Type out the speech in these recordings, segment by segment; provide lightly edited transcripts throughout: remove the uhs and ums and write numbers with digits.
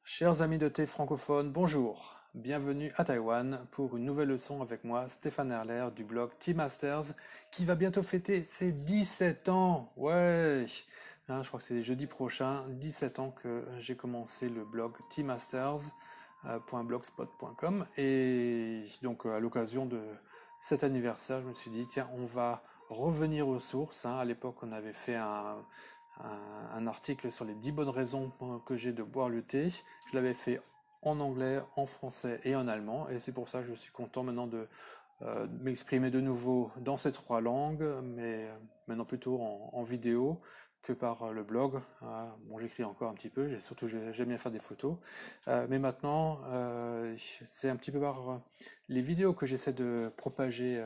Chers amis de thé francophone, bonjour. Bienvenue à Taïwan pour une nouvelle leçon avec moi, Stéphane Erler du blog Tea Masters, qui va bientôt fêter ses 17 ans. Ouais, hein, je crois que c'est jeudi prochain, 17 ans que j'ai commencé le blog teamasters.blogspot.com. Et donc à l'occasion de cet anniversaire, je me suis dit, tiens, on va revenir aux sources, hein. À l'époque, on avait fait un article sur les 10 bonnes raisons que j'ai de boire le thé. Je l'avais fait en anglais, en français et en allemand, et c'est pour ça que je suis content maintenant de m'exprimer de nouveau dans ces trois langues, mais maintenant plutôt en vidéo que par le blog. Bon, j'écris encore un petit peu, surtout j'aime bien faire des photos, mais maintenant c'est un petit peu par les vidéos que j'essaie de propager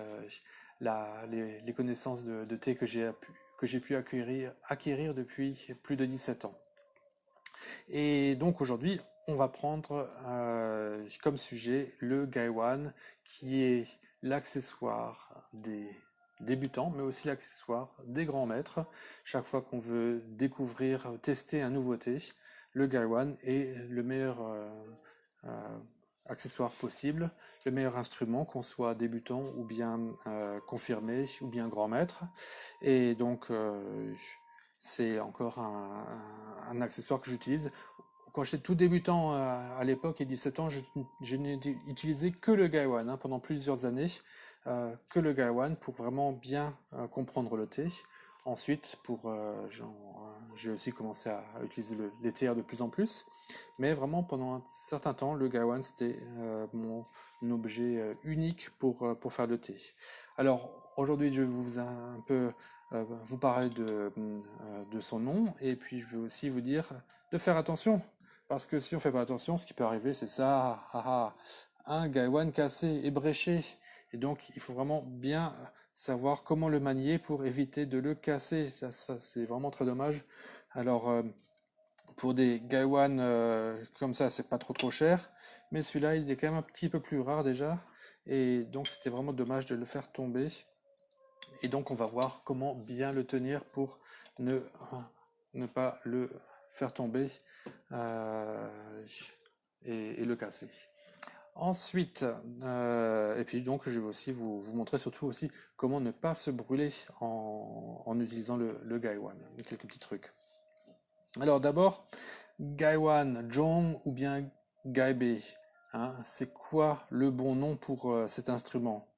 les connaissances de thé que j'ai pu acquérir depuis plus de 17 ans. Et donc aujourd'hui, on va prendre comme sujet le Gaiwan, qui est l'accessoire des débutants, mais aussi l'accessoire des grands maîtres. Chaque fois qu'on veut découvrir, tester un nouveau thé, le Gaiwan est le meilleur euh, accessoire possible, le meilleur instrument, qu'on soit débutant ou bien confirmé ou bien grand maître. Et donc c'est encore un accessoire que j'utilise. Quand j'étais tout débutant à l'époque, et 17 ans, je n'ai utilisé que le Gaiwan, hein, pendant plusieurs années, que le Gaiwan pour vraiment bien comprendre le thé. Ensuite, j'ai aussi commencé à utiliser les théières de plus en plus, mais vraiment pendant un certain temps, le Gaiwan c'était mon objet unique pour faire le thé. Alors aujourd'hui, je vais un peu vous parler de son nom, et puis je vais aussi vous dire de faire attention, parce que si on fait pas attention, ce qui peut arriver, c'est ça, un Gaiwan cassé, ébréché, et donc il faut vraiment bien savoir comment le manier pour éviter de le casser. Ça c'est vraiment très dommage. Alors pour des Gaiwan comme ça, c'est pas trop cher, mais celui-là, il est quand même un petit peu plus rare déjà, et donc c'était vraiment dommage de le faire tomber. Et donc on va voir comment bien le tenir pour ne, ne pas le faire tomber euh, et le casser. Ensuite, et puis donc je vais aussi vous montrer surtout aussi comment ne pas se brûler en utilisant le Gaiwan. Quelques petits trucs. Alors d'abord, Gaiwan Zhong ou bien Gaibe, hein, c'est quoi le bon nom pour cet instrument,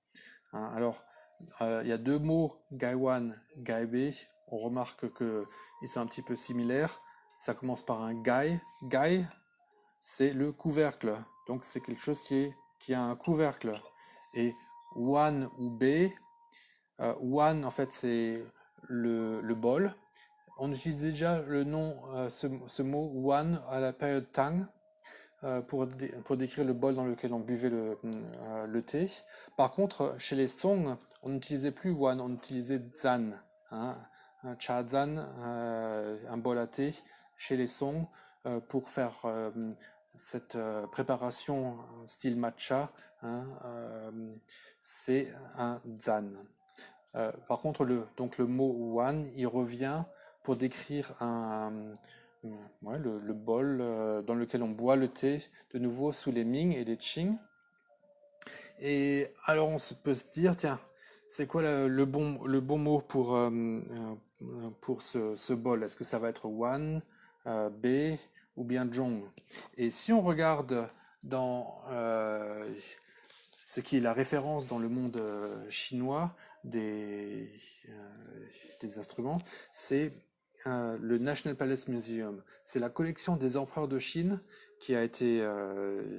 hein? Alors, il y a deux mots, Gaiwan, Gaibe. On remarque qu'ils sont un petit peu similaires. Ça commence par un gai. Gai, c'est le couvercle. Donc c'est quelque chose qui a un couvercle. Et wan ou b, wan en fait c'est le bol. On utilisait déjà le nom, ce mot wan à la période Tang, pour décrire le bol dans lequel on buvait le thé. Par contre, chez les Song, on n'utilisait plus wan, on utilisait zan, hein, un cha zan, un bol à thé chez les Song, pour faire cette préparation style matcha, hein, c'est un zan. Par contre, donc le mot wan, il revient pour décrire ouais, le bol dans lequel on boit le thé, de nouveau sous les Ming et les Qing. Et alors peut se dire, tiens, c'est quoi le bon mot pour ce bol? Est-ce que ça va être wan, B ou bien zhong? Et si on regarde dans ce qui est la référence dans le monde chinois des, euh, des instruments, c'est le National Palace Museum. C'est la collection des empereurs de Chine qui a été euh,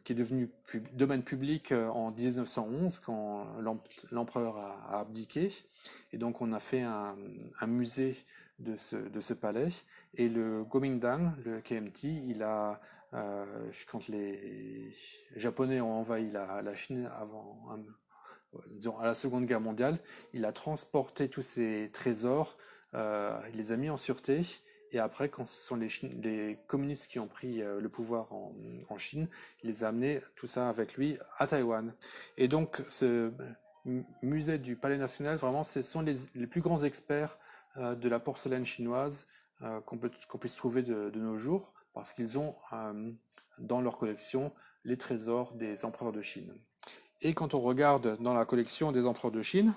qui est devenu domaine public en 1911 quand l'empereur a abdiqué. Et donc on a fait un musée de ce palais. Et le Kuomintang, le KMT, quand les Japonais ont envahi la Chine disons, à la Seconde Guerre mondiale, il a transporté tous ces trésors, il les a mis en sûreté, et après, quand ce sont les communistes qui ont pris le pouvoir en Chine, il les a amenés, tout ça avec lui, à Taïwan. Et donc, ce musée du Palais National, vraiment, ce sont les plus grands experts de la porcelaine chinoise qu'on puisse trouver de nos jours. parce qu'ils ont dans leur collection les trésors des empereurs de Chine. Et quand on regarde dans la collection des empereurs de Chine,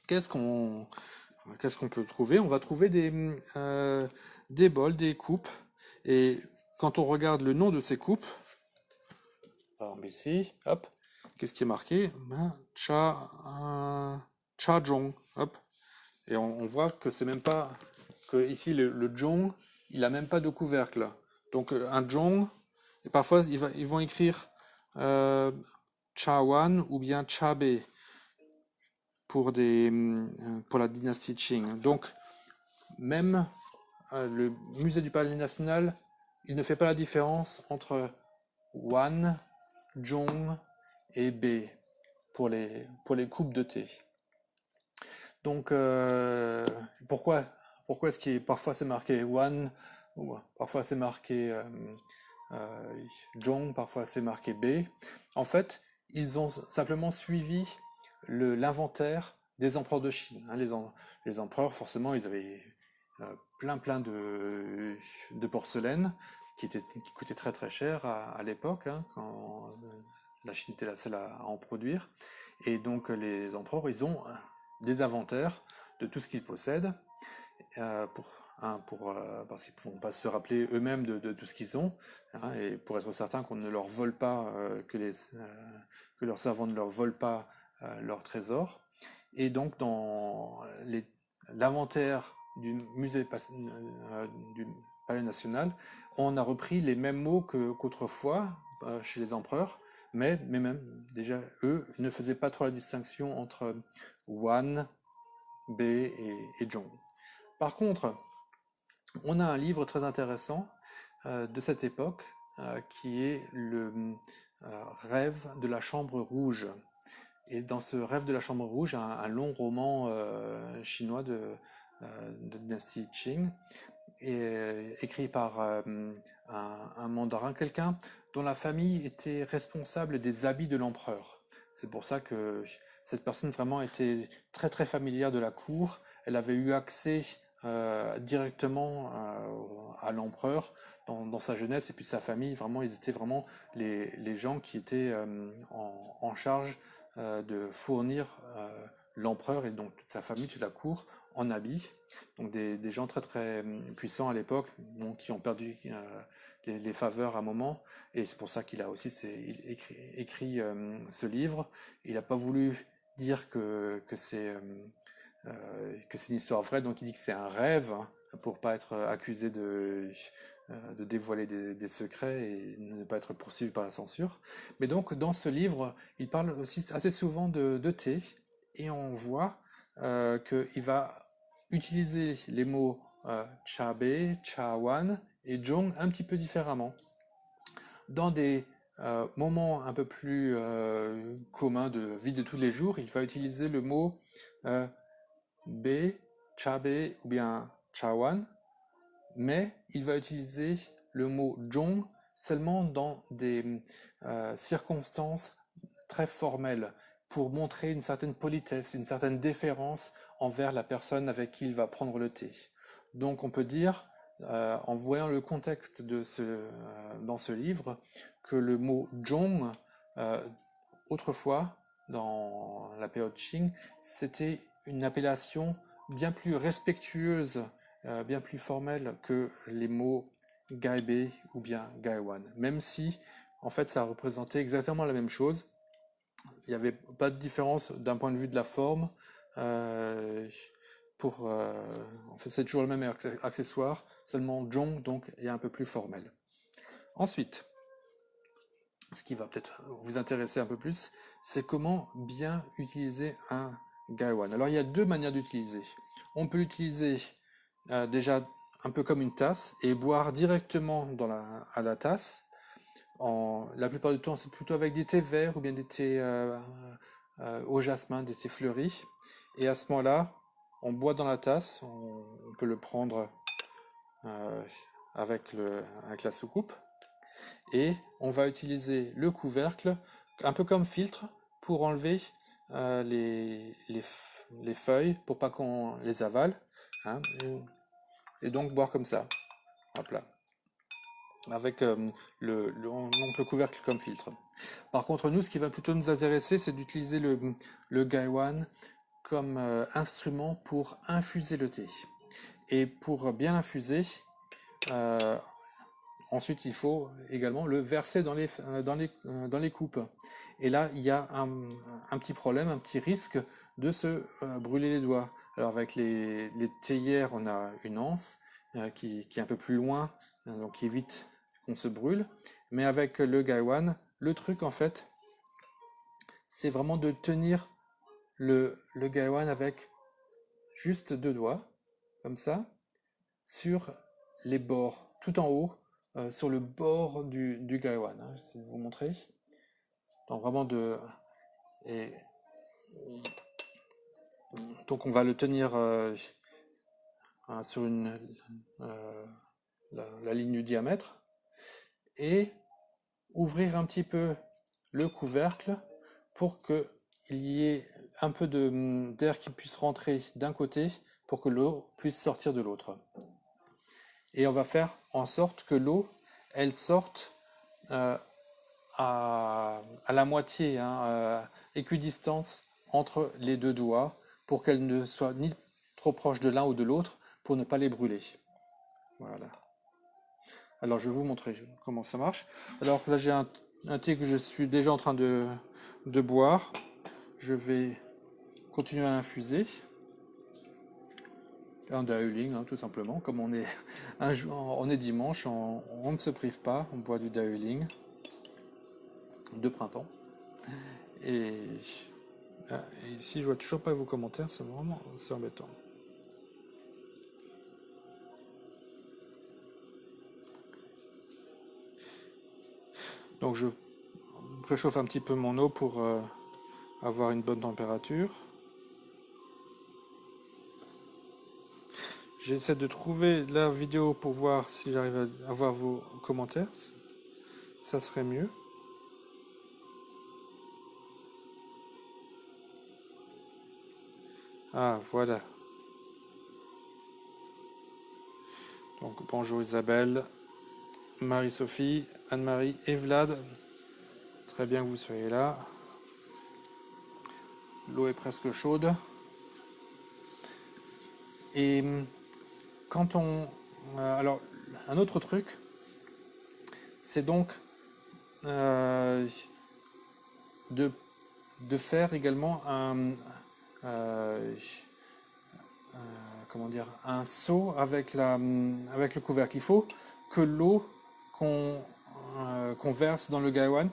qu'est-ce qu'on peut trouver? On va trouver des bols, des coupes. Et quand on regarde le nom de ces coupes, par exemple ici, hop, qu'est-ce qui est marqué? Ben, Cha Zhong, hop. Et on voit que c'est même pas que ici le Zhong, il a même pas de couvercle. Donc un Zhong, et parfois ils vont écrire Cha Wan ou bien Cha Bei pour la dynastie Qing. Donc même le musée du Palais National, il ne fait pas la différence entre Wan, Zhong et Bei pour les coupes de thé. Donc pourquoi est-ce que parfois c'est marqué Wan, ou parfois c'est marqué Zhong, parfois c'est marqué Bei? En fait, ils ont simplement suivi l'inventaire des empereurs de Chine. Hein. Les empereurs, forcément, ils avaient plein de porcelaine qui coûtait très très cher à l'époque, hein, quand la Chine était la seule à en produire. Et donc les empereurs, ils ont des inventaires de tout ce qu'ils possèdent parce qu'ils ne pourront pas se rappeler eux-mêmes de tout ce qu'ils ont, hein, et pour être certain qu'on ne leur vole pas, que leurs servants ne leur volent pas leurs trésors. Et donc dans l'inventaire du du Palais National, on a repris les mêmes mots qu'autrefois chez les empereurs, mais même déjà eux ne faisaient pas trop la distinction entre Wan, Bei et Zhong. Par contre, on a un livre très intéressant de cette époque qui est le Rêve de la Chambre Rouge. Et dans ce Rêve de la Chambre Rouge, un long roman chinois de dynastie Qing, écrit par un mandarin, quelqu'un dont la famille était responsable des habits de l'empereur. C'est pour ça que cette personne vraiment était très très familière de la cour. Elle avait eu accès directement à l'empereur dans sa jeunesse, et puis sa famille, vraiment, ils étaient vraiment les gens qui étaient en charge de fournir l'empereur et donc toute sa famille, toute la cour en habits. Donc des gens très très puissants à l'époque, qui ont perdu les faveurs à un moment, et c'est pour ça qu'il a aussi écrit ce livre. Il n'a pas voulu dire que c'est une histoire vraie, donc il dit que c'est un rêve, hein, pour pas être accusé de dévoiler des secrets et ne pas être poursuivi par la censure. Mais donc dans ce livre, il parle aussi assez souvent de thé, et on voit qu'il va utiliser les mots cha bei, cha wan et zhong un petit peu différemment. Dans des moments un peu plus communs de vie de tous les jours, il va utiliser le mot bei, cha bei ou bien cha wan, mais il va utiliser le mot zhong seulement dans des circonstances très formelles, pour montrer une certaine politesse, une certaine déférence envers la personne avec qui il va prendre le thé. Donc on peut dire, en voyant le contexte dans ce livre, que le mot zhong, autrefois, dans la période Qing, c'était une appellation bien plus respectueuse, bien plus formelle que les mots gaibei ou bien gaiwan, même si en fait ça représentait exactement la même chose. Il n'y avait pas de différence d'un point de vue de la forme. En fait, c'est toujours le même accessoire, seulement zhong donc est un peu plus formel. Ensuite, ce qui va peut-être vous intéresser un peu plus, c'est comment bien utiliser un gaiwan. Alors il y a deux manières d'utiliser. On peut l'utiliser déjà un peu comme une tasse et boire directement à la tasse. La plupart du temps, c'est plutôt avec des thés verts ou bien des thés au jasmin, des thés fleuris. Et à ce moment-là, on boit dans la tasse, on peut le prendre euh, avec la soucoupe. Et on va utiliser le couvercle, un peu comme filtre, pour enlever les feuilles, pour pas qu'on les avale. Hein, et donc boire comme ça. Hop là. avec donc le couvercle comme filtre. Par contre, nous, ce qui va plutôt nous intéresser, c'est d'utiliser le Gaiwan comme instrument pour infuser le thé. Et pour bien l'infuser, euh, ensuite il faut également le verser dans les coupes. Et là, il y a un petit problème, un petit risque de se brûler les doigts. Alors avec les théières, on a une anse qui est un peu plus loin, donc qui évite qu'on se brûle. Mais avec le Gaiwan, le truc en fait, c'est vraiment de tenir le Gaiwan avec juste deux doigts, comme ça, sur les bords, tout en haut, sur le bord du Gaiwan. Hein, j'essaie de vous montrer. Donc vraiment de... Et, donc on va le tenir sur euh, la ligne du diamètre et ouvrir un petit peu le couvercle pour qu'il y ait un peu d'air qui puisse rentrer d'un côté pour que l'eau puisse sortir de l'autre. Et on va faire en sorte que l'eau, elle sorte euh, à la moitié, hein, équidistance entre les deux doigts, pour qu'elle ne soit ni trop proche de l'un ou de l'autre, pour ne pas les brûler. Voilà. Alors je vais vous montrer comment ça marche. Alors là j'ai un thé que je suis déjà en train de boire. Je vais continuer à l'infuser. Un Dahuling, hein, tout simplement. Comme on est, on est dimanche, on ne se prive pas, on boit du Dahuling de printemps. Et, et ici, je vois toujours pas vos commentaires, c'est embêtant. Donc je préchauffe un petit peu mon eau pour avoir une bonne température. J'essaie de trouver la vidéo pour voir si j'arrive à avoir vos commentaires. Ça serait mieux. Ah, voilà. Donc bonjour Isabelle, Marie-Sophie, Anne-Marie et Vlad. Très bien que vous soyez là. L'eau est presque chaude. Et quand on... alors, un autre truc, c'est donc de, de faire également euh, comment dire, un seau avec le couvercle. Il faut que l'eau qu'on verse dans le Gaiwan,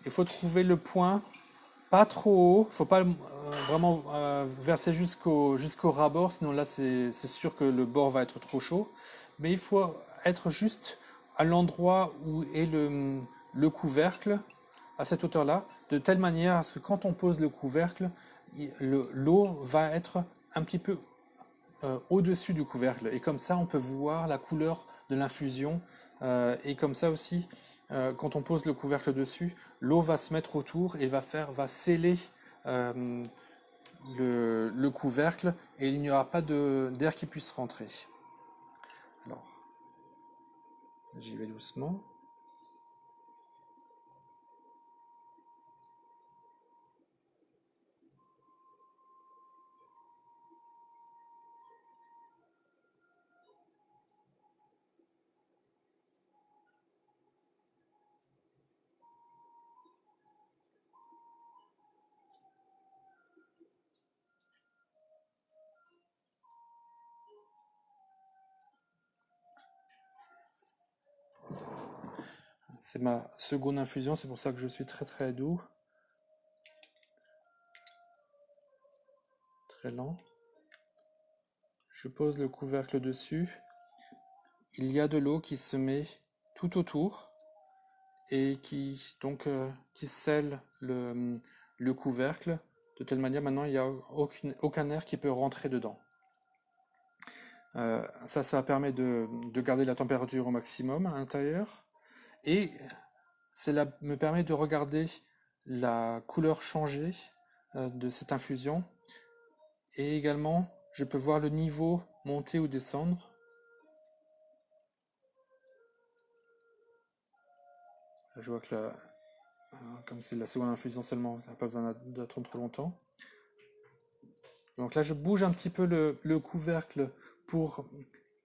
il faut trouver le point pas trop haut, il ne faut pas vraiment verser jusqu'au ras-bord, sinon là c'est sûr que le bord va être trop chaud. Mais il faut être juste à l'endroit où est le couvercle, à cette hauteur-là, de telle manière à ce que quand on pose le couvercle, l'eau va être un petit peu au-dessus du couvercle. Et comme ça, on peut voir la couleur de l'infusion. Et comme ça aussi, quand on pose le couvercle dessus, l'eau va se mettre autour et va sceller euh, le couvercle et il n'y aura pas d'air qui puisse rentrer. Alors, j'y vais doucement. C'est ma seconde infusion, c'est pour ça que je suis très très doux. Très lent. Je pose le couvercle dessus. Il y a de l'eau qui se met tout autour et qui scelle le couvercle de telle manière maintenant il n'y a aucun air qui peut rentrer dedans. Ça permet de garder la température au maximum à l'intérieur et cela me permet de regarder la couleur changer de cette infusion et également je peux voir le niveau monter ou descendre. Je vois que comme c'est de la seconde infusion seulement, ça n'a pas besoin d'attendre trop longtemps. Donc là, je bouge un petit peu le couvercle pour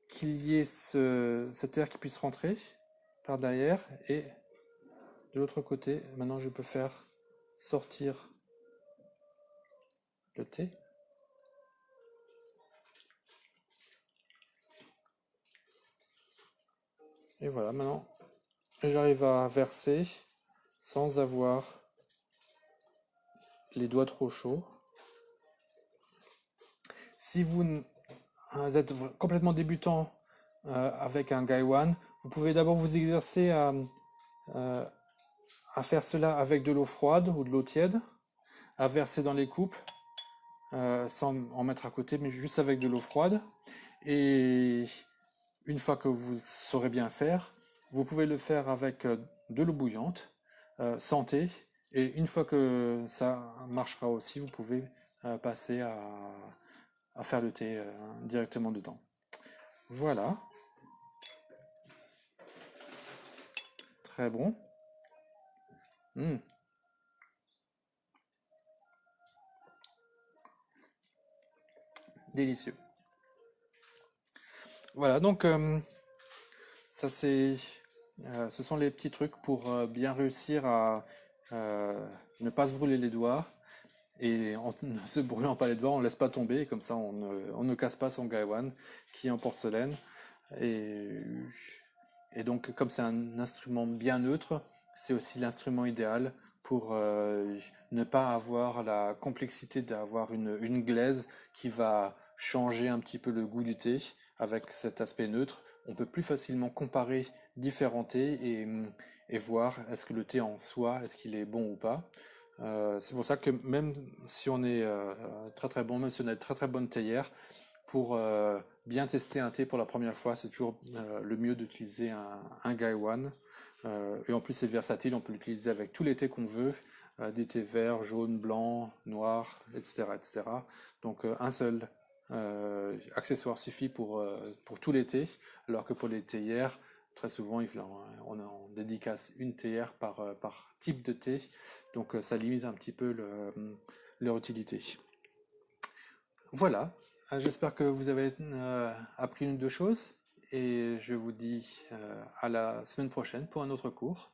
qu'il y ait cet air qui puisse rentrer par derrière. Et de l'autre côté, maintenant, je peux faire sortir le thé. Et voilà, maintenant, j'arrive à verser sans avoir les doigts trop chauds. Si vous êtes complètement débutant avec un Gaiwan, vous pouvez d'abord vous exercer euh, à faire cela avec de l'eau froide ou de l'eau tiède, à verser dans les coupes, sans en mettre à côté, mais juste avec de l'eau froide. Et une fois que vous saurez bien faire, vous pouvez le faire avec de l'eau bouillante, sans thé. Et une fois que ça marchera aussi, vous pouvez passer à faire le thé directement dedans. Voilà, très bon. Mmh, délicieux. Voilà, donc ça c'est, ce sont les petits trucs pour bien réussir à ne pas se brûler les doigts. Et en ne se brûlant pas les doigts, on ne laisse pas tomber, comme ça on ne casse pas son Gaiwan qui est en porcelaine. Et, et donc comme c'est un instrument bien neutre, c'est aussi l'instrument idéal pour ne pas avoir la complexité d'avoir une glaise qui va changer un petit peu le goût du thé avec cet aspect neutre. On peut plus facilement comparer différents thés et voir est-ce que le thé en soi, est-ce qu'il est bon ou pas. C'est pour ça que même si on est très très bon, même si on a une très très bonne théière, pour bien tester un thé pour la première fois, c'est toujours le mieux d'utiliser un Gaiwan. Et en plus, c'est versatile, on peut l'utiliser avec tous les thés qu'on veut, des thés verts, jaunes, blancs, noirs, etc. etc. Donc un seul accessoire suffit pour tous les thés, alors que pour les théières, très souvent, on en dédicace une théière par type de thé, donc ça limite un petit peu leur utilité. Voilà, j'espère que vous avez appris une ou deux choses et je vous dis à la semaine prochaine pour un autre cours.